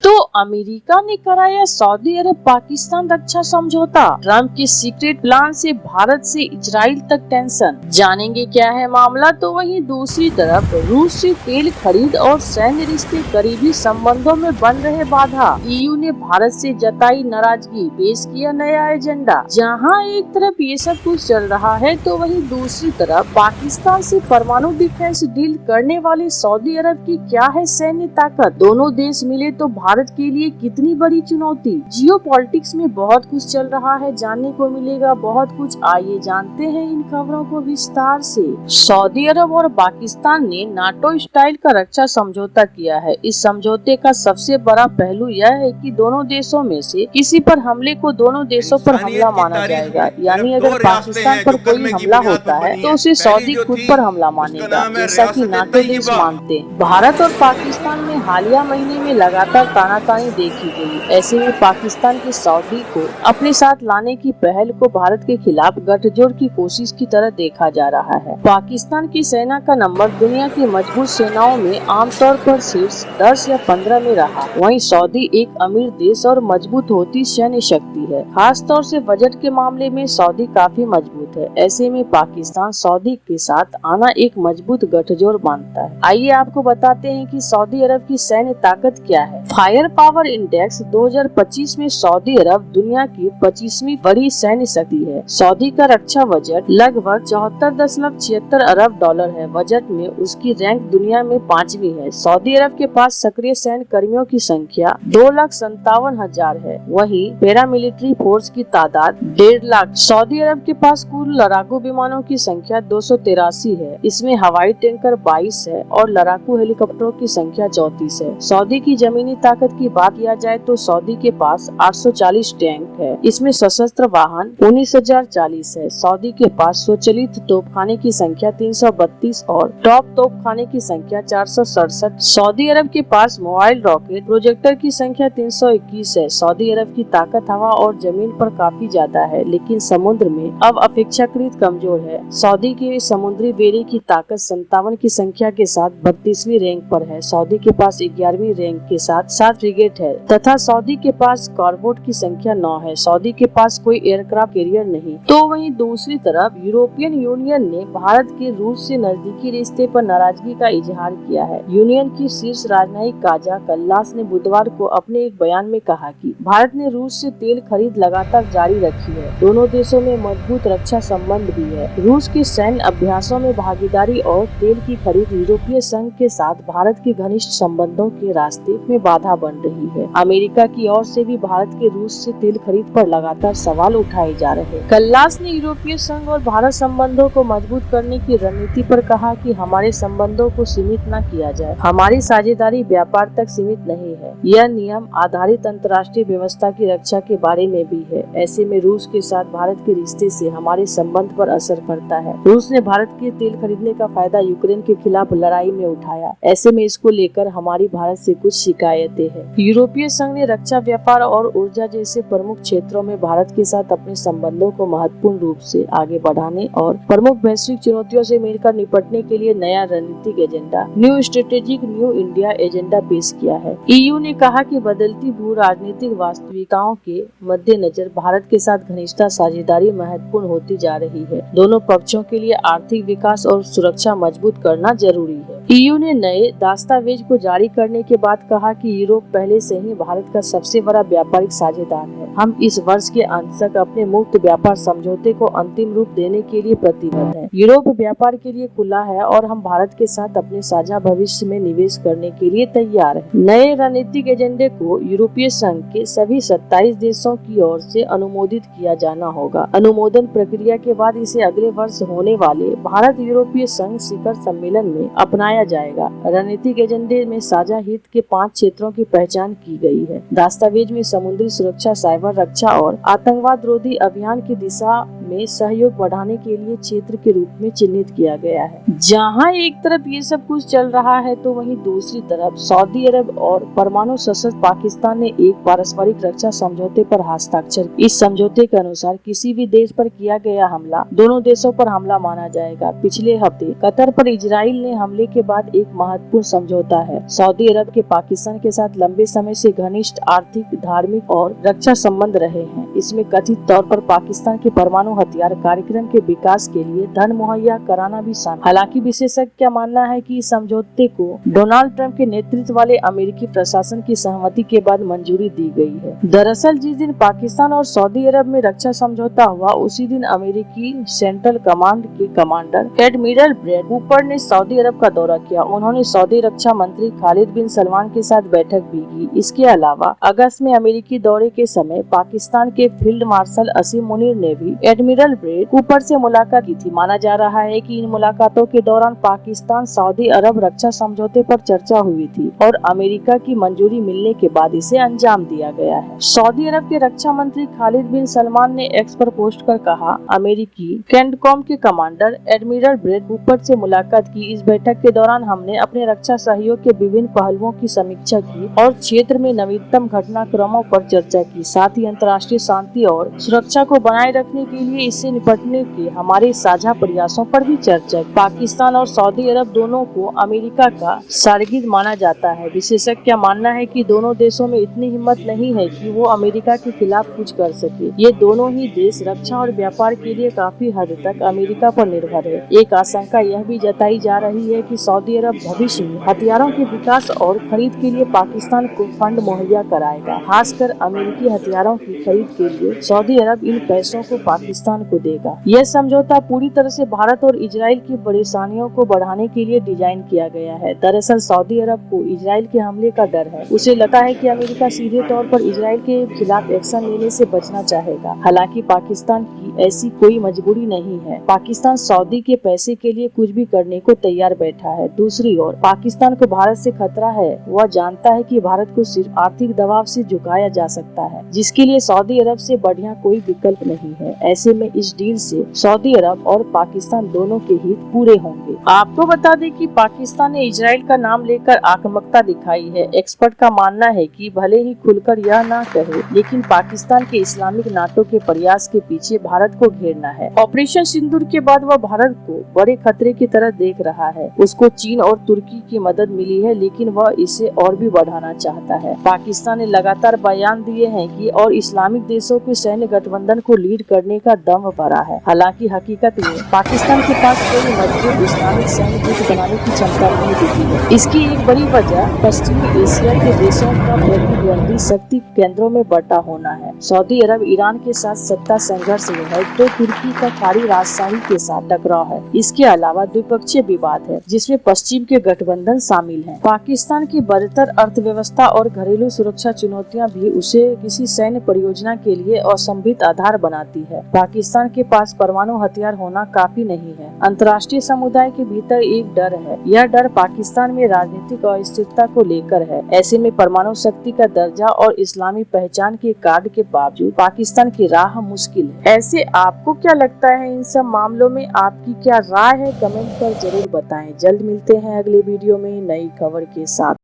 तो अमेरिका ने कराया सऊदी अरब पाकिस्तान रक्षा समझौता। ट्रम्प के सीक्रेट प्लान से भारत से इजराइल तक टेंशन। जानेंगे क्या है मामला। तो वहीं दूसरी तरफ रूस से तेल खरीद और सैन्य रिश्ते करीबी संबंधों में बन रहे बाधा। ईयू ने भारत से जताई नाराजगी, पेश किया नया एजेंडा। जहां एक तरफ ये सब कुछ चल रहा है तो वहीं दूसरी तरफ पाकिस्तान से परमाणु डिफेंस डील करने वाली सऊदी अरब की क्या है सैन्य ताकत। दोनों देश मिले तो भारत के लिए कितनी बड़ी चुनौती। जियोपॉलिटिक्स में बहुत कुछ चल रहा है, जानने को मिलेगा बहुत कुछ। आइए जानते हैं इन खबरों को विस्तार से। सऊदी अरब और पाकिस्तान ने नाटो स्टाइल का रक्षा समझौता किया है। इस समझौते का सबसे बड़ा पहलू यह है कि दोनों देशों में से किसी पर हमले को दोनों देशों पर हमला माना जाएगा। यानी अगर पाकिस्तान पर कोई हमला होता है तो उसे सऊदी खुद पर हमला मानेगा, जैसा कि नाटो देश मानते हैं। भारत और पाकिस्तान में हालिया महीने में लगातार तानातानी देखी गई। ऐसे में पाकिस्तान के सऊदी को अपने साथ लाने की पहल को भारत के खिलाफ गठजोड़ की कोशिश की तरह देखा जा रहा है। पाकिस्तान की सेना का नंबर दुनिया की मजबूत सेनाओं में आमतौर पर शीर्ष 10 या 15 में रहा। वहीं सऊदी एक अमीर देश और मजबूत होती सैन्य शक्ति है। खास तौर से बजट के मामले में सऊदी काफी मजबूत है। ऐसे में पाकिस्तान सऊदी के साथ आना एक मजबूत गठजोड़ मानता है। आइए आपको बताते हैं कि सऊदी अरब की सैन्य ताकत क्या है। फायर पावर इंडेक्स 2025 में सऊदी अरब दुनिया की 25वीं बड़ी सैन्य शक्ति है। सऊदी का रक्षा बजट लगभग 74.76 अरब डॉलर है। बजट में उसकी रैंक दुनिया में 5वीं है। सऊदी अरब के पास सक्रिय सैन्य कर्मियों की संख्या 2,57,000 है। वहीं पैरामिलिट्री फोर्स की तादाद 1.5 लाख। सऊदी अरब के पास कुल लड़ाकू विमानों की संख्या 283 है। इसमें हवाई टैंकर 22 है और लड़ाकू हेलीकॉप्टरों की संख्या 34 है। सऊदी की जमीनी ताकत की बात किया जाए तो सऊदी के पास 840 टैंक है। इसमें सशस्त्र वाहन 19,040 है। सऊदी के पास स्वचालित तोपखाने की संख्या 332 और टॉप तोपखाने की संख्या 467। सऊदी अरब के पास मोबाइल रॉकेट प्रोजेक्टर की संख्या 321 है। सऊदी अरब की ताकत हवा और जमीन पर काफी ज्यादा है, लेकिन समुद्र में अब अपेक्षाकृत कमजोर है। सऊदी के समुद्री बेड़े की ताकत 57 की संख्या के साथ 32वीं रैंक पर है। सऊदी के पास 11वीं रैंक के साथ 7 फ्रिगेट है तथा सऊदी के पास कॉरबोट की संख्या 9 है। सऊदी के पास कोई एयरक्राफ्ट कैरियर नहीं। तो वहीं दूसरी तरफ यूरोपियन यूनियन ने भारत के रूस से नजदीकी रिश्ते पर नाराजगी का इजहार किया है। यूनियन की शीर्ष राजनयिक काजा कल्लास ने बुधवार को अपने एक बयान में कहा कि भारत ने रूस से तेल खरीद लगातार जारी रखी है। दोनों देशों में मजबूत रक्षा संबंध भी है। रूस के सैन्य अभ्यासों में भागीदारी और तेल की खरीद यूरोपीय संघ के साथ भारत के घनिष्ठ संबंधों के रास्ते में बाधा बन रही है। अमेरिका की ओर से भी भारत के रूस से तेल खरीद पर लगातार सवाल उठाए जा रहे हैं। कल्लास ने यूरोपीय संघ और भारत संबंधों को मजबूत करने की रणनीति पर कहा कि हमारे संबंधों को सीमित न किया जाए। हमारी साझेदारी व्यापार तक सीमित नहीं है, यह नियम आधारित अंतर्राष्ट्रीय व्यवस्था की रक्षा के बारे में भी है। ऐसे में रूस के साथ भारत के रिश्ते से हमारे संबंध पर असर पड़ता है। रूस ने भारत के तेल खरीदने का फायदा यूक्रेन के खिलाफ लड़ाई में उठाया। ऐसे में इसको लेकर हमारी भारत से कुछ शिकायतें हैं। यूरोपीय संघ ने रक्षा, व्यापार और ऊर्जा जैसे प्रमुख क्षेत्रों में भारत के साथ अपने संबंधों को महत्वपूर्ण रूप से आगे बढ़ाने और प्रमुख वैश्विक चुनौतियों से मिलकर निपटने के लिए नया रणनीतिक agenda, new strategic new India agenda पेश किया है। ईयू ने कहा कि बदलती भू राजनीतिक वास्तविकताओं के मद्देनजर भारत के साथ घनिष्ठता साझेदारी महत्वपूर्ण होती जा रही है। दोनों पक्षों के लिए आर्थिक विकास और सुरक्षा मजबूत करना जरूरी है। ईयू ने नए दस्तावेज को जारी करने के बाद कहा कि यूरोप पहले से ही भारत का सबसे बड़ा व्यापारिक साझेदार है। हम इस वर्ष के अंत तक अपने मुक्त व्यापार समझौते को अंतिम रूप देने के लिए प्रतिबद्ध हैं। यूरोप व्यापार के लिए खुला है और हम भारत के साथ अपने साझा भविष्य में निवेश करने के लिए तैयार हैं। नए रणनीतिक एजेंडे को यूरोपीय संघ के सभी 27 देशों की ओर से अनुमोदित किया जाना होगा। अनुमोदन प्रक्रिया के बाद इसे अगले वर्ष होने वाले भारत यूरोपीय संघ शिखर सम्मेलन में अपनाया जाएगा। रणनीतिक एजेंडे में साझा हित के 5 क्षेत्रों की पहचान की गई है। दस्तावेज में समुद्री सुरक्षा, साइबर रक्षा और आतंकवाद रोधी अभियान की दिशा में सहयोग बढ़ाने के लिए क्षेत्र के रूप में चिन्हित किया गया है। जहां एक तरफ ये सब कुछ चल रहा है तो वहीं दूसरी तरफ सऊदी अरब और परमाणु सशस्त्र पाकिस्तान ने एक पारस्परिक रक्षा समझौते पर हस्ताक्षर। इस समझौते के अनुसार किसी भी देश पर किया गया हमला दोनों देशों पर हमला माना जाएगा। पिछले हफ्ते कतर पर इजराइल ने हमले के बाद एक महत्वपूर्ण समझौता है। सऊदी अरब के पाकिस्तान के साथ लंबे समय से घनिष्ठ आर्थिक, धार्मिक और रक्षा संबंध रहे हैं। इसमें कथित तौर पर पाकिस्तान के परमाणु हथियार कार्यक्रम के विकास के लिए धन मुहैया कराना भी शामिल। हालांकि विशेषज्ञ का मानना है कि इस समझौते को डोनाल्ड ट्रंप के नेतृत्व वाले अमेरिकी प्रशासन की सहमति के बाद मंजूरी दी गई है। दरअसल जिस दिन पाकिस्तान और सऊदी अरब में रक्षा समझौता हुआ, उसी दिन अमेरिकी सेंट्रल कमांड के कमांडर एडमिरल ब्रैड कूपर ने सऊदी अरब का दौरा किया। उन्होंने सऊदी रक्षा मंत्री खालिद बिन सलमान के साथ बैठक भी की। इसके अलावा अगस्त में अमेरिकी दौरे के समय पाकिस्तान के फील्ड मार्शल असीम मुनीर ने भी एडमिरल ब्रैड कूपर से मुलाकात की थी। माना जा रहा है कि इन मुलाकातों के दौरान पाकिस्तान सऊदी अरब रक्षा समझौते पर चर्चा हुई थी और अमेरिका की मंजूरी मिलने के बाद इसे अंजाम दिया गया है। सऊदी अरब के रक्षा मंत्री खालिद बिन सलमान ने एक्स पर पोस्ट कर कहा, अमेरिकी कैंटकॉम के कमांडर एडमिरल ब्रैड कूपर से मुलाकात की। इस बैठक के दौरान हमने अपने रक्षा सहयोग के विभिन्न पहलुओं की समीक्षा की और क्षेत्र में नवीनतम घटनाक्रमों पर चर्चा की। साथ ही अंतर्राष्ट्रीय शांति और सुरक्षा को बनाए रखने के लिए इससे निपटने के हमारे साझा प्रयासों पर भी चर्चा की। पाकिस्तान और सऊदी अरब दोनों को अमेरिका का शागिर्द माना जाता है। विशेषज्ञ का मानना है कि दोनों देशों में इतनी हिम्मत नहीं है कि वो अमेरिका के खिलाफ कुछ कर सके। ये दोनों ही देश रक्षा और व्यापार के लिए काफी हद तक अमेरिका पर निर्भर है। एक आशंका यह भी जताई जा रही है कि सऊदी अरब भविष्य में हथियारों के विकास और खरीद के लिए पाकिस्तान को फंड मुहैया कराएगा। खासकर अमेरिकी हथियारों की खरीद के लिए सऊदी अरब इन पैसों को पाकिस्तान को देगा। यह समझौता पूरी तरह से भारत और इजराइल की परेशानियों को बढ़ाने के लिए डिजाइन किया गया है। दरअसल सऊदी अरब को इजराइल के हमले का डर है। उसे लगता है कि अमेरिका सीधे तौर पर इजराइल के खिलाफ एक्शन लेने से बचना चाहेगा। हालांकि पाकिस्तान की ऐसी कोई मजबूरी नहीं है। पाकिस्तान सऊदी के पैसे के लिए कुछ भी करने को तैयार बैठा है। दूसरी ओर पाकिस्तान को भारत से खतरा है। वह जानता है कि भारत को सिर्फ आर्थिक दबाव से झुकाया जा सकता है, जिसके लिए सऊदी अरब से बढ़िया कोई विकल्प नहीं है। ऐसे में इस डील से सऊदी अरब और पाकिस्तान दोनों के हित पूरे होंगे। आपको बता दें कि पाकिस्तान ने इजराइल का नाम लेकर आक्रामकता दिखाई है। एक्सपर्ट का मानना है कि भले ही खुलकर यह ना कहे, लेकिन पाकिस्तान के इस्लामिक नाटो के प्रयास के पीछे भारत को घेरना है। ऑपरेशन सिंदूर के बाद वह भारत को बड़े खतरे की तरह देख रहा है। उसको चीन और तुर्की की मदद मिली है, लेकिन वह इसे और भी बढ़ाना चाहता है। पाकिस्तान ने लगातार बयान दिए हैं कि और इस्लामिक देशों के सैन्य गठबंधन को लीड करने का दम भरा है। हालांकि हकीकत में पाकिस्तान के पास कोई मजबूत इस्लामिक सैन्य गुट बनाने की क्षमता नहीं दिखी है। इसकी एक बड़ी वजह पश्चिमी एशिया के देशों का प्रतिद्वंदी शक्ति केंद्रों में बटा होना है। सऊदी अरब ईरान के साथ सत्ता संघर्ष में है, तो तुर्की का कारी राजशाही के साथ टकराव है। इसके अलावा द्विपक्षीय विवाद है, जिसमें पश्चिम के गठबंधन शामिल हैं। पाकिस्तान की बदतर अर्थव्यवस्था और घरेलू सुरक्षा चुनौतियां भी उसे किसी सैन्य परियोजना के लिए असंभित आधार बनाती है। पाकिस्तान के पास परमाणु हथियार होना काफी नहीं है। अंतर्राष्ट्रीय समुदाय के भीतर एक डर है। यह डर पाकिस्तान में राजनीतिक अस्थिरता को लेकर है। ऐसे में परमाणु शक्ति का दर्जा और इस्लामी पहचान के कार्ड के बावजूद पाकिस्तान की राह मुश्किल है। ऐसे आपको क्या लगता है इन सब मामलों में? आपकी क्या राय है? कमेंट कर जरूर बताएं। जल्द मिलते हैं अगले वीडियो में नई खबर के साथ।